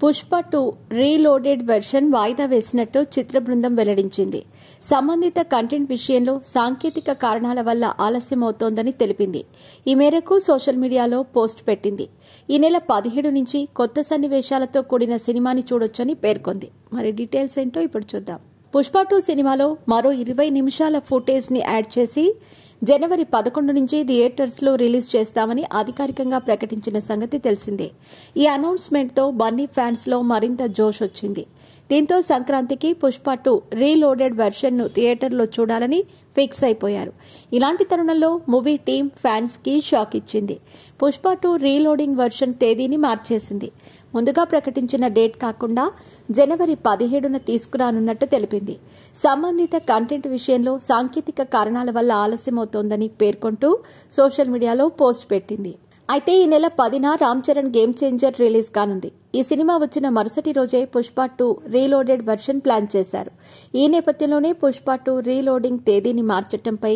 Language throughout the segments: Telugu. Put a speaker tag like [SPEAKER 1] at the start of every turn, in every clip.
[SPEAKER 1] పుష్ప 2 రీలోడెడ్ వెర్షన్ వాయిదా వేసినట్టు చిత్ర బృందం వెల్లడించింది. సంబంధిత కంటెంట్ విషయంలో సాంకేతిక కారణాల వల్ల ఆలస్యమవుతోందని తెలిపింది. ఈ మేరకు సోషల్ మీడియాలో పోస్ట్ పెట్టింది. ఈ నెల 17 నుంచి కొత్త సన్నివేశాలతో కూడిన సినిమాని చూడొచ్చని పేర్కొంది. మరి డీటెయిల్స్ ఏంటో ఇప్పుడు చూద్దాం. పుష్ప 2 సినిమాలో మరో 20 నిమిషాల ఫుటేజ్ ని యాడ్ చేసి జనవరి 11 నుంచి థియేటర్స్ లో రిలీజ్ చేస్తామని అధికారికంగా ప్రకటించిన సంగతి తెలిసిందే. ఈ అనౌన్స్మెంట్ తో బన్నీ ఫ్యాన్స్ లో మరింత జోష్ వచ్చింది. దీంతో సంక్రాంతికి పుష్ప 2 రీలోడెడ్ వెర్షన్ ను థియేటర్లో చూడాలని ఫిక్స్ అయిపోయారు. ఇలాంటి తరుణంలో మూవీ టీం ఫ్యాన్స్ కి షాక్ ఇచ్చింది. పుష్ప 2 రీలోడింగ్ వెర్షన్ తేదీని మార్చేసింది. ముందుగా ప్రకటించిన డేట్ కాకుండా జనవరి 17న తీసుకురానున్నట్టు తెలిపింది. సంబంధిత కంటెంట్ విషయంలో సాంకేతిక కారణాల వల్ల ఆలస్యమవుతోందని పేర్కొంటూ సోషల్ మీడియాలో పోస్ట్ పెట్టింది. అయితే ఈ నెల 10న Ram Charan Game Changer release కానుంది. ఈ సినిమా వచ్చిన మరుసటి రోజే పుష్ప 2 రీలోడెడ్ వెర్షన్ ప్లాన్ చేశారు. ఈ నేపథ్యంలోనే పుష్ప 2 రీలోడింగ్ తేదీని మార్చడంపై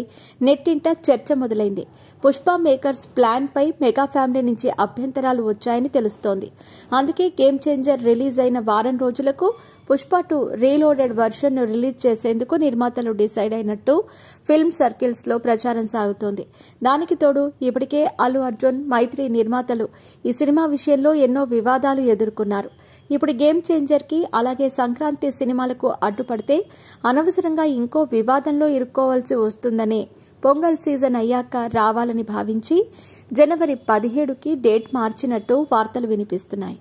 [SPEAKER 1] నెట్టింట చర్చ మొదలైంది. పుష్ప మేకర్స్ ప్లాన్ పై మెగా ఫ్యామిలీ నుంచి అభ్యంతరాలు వచ్చాయని తెలుస్తోంది. అందుకే గేమ్ చేంజర్ రిలీజ్ అయిన వారం రోజులకు పుష్ప 2 రీలోడెడ్ వెర్షన్ ను రిలీజ్ చేసేందుకు నిర్మాతలు డిసైడ్ అయినట్టు ఫిల్మ్ సర్కిల్స్ లో ప్రచారం సాగుతోంది. దానికి తోడు ఇప్పటికే అల్లు అర్జున్, మైత్రి నిర్మాతలు ఈ సినిమా విషయంలో ఎన్నో వివాదాలు ఎదుర్కొన్నారు. ఇప్పుడు గేమ్ చేంజర్ కి అలాగే సంక్రాంతి సినిమాలకు అడ్డుపడితే అనవసరంగా ఇంకో వివాదంలో ఇరుక్కోవాల్సి వస్తుందనే పొంగల్ సీజన్ అయ్యాక రావాలని భావించి జనవరి 17కి డేట్ మార్చినట్టు వార్తలు వినిపిస్తున్నాయి.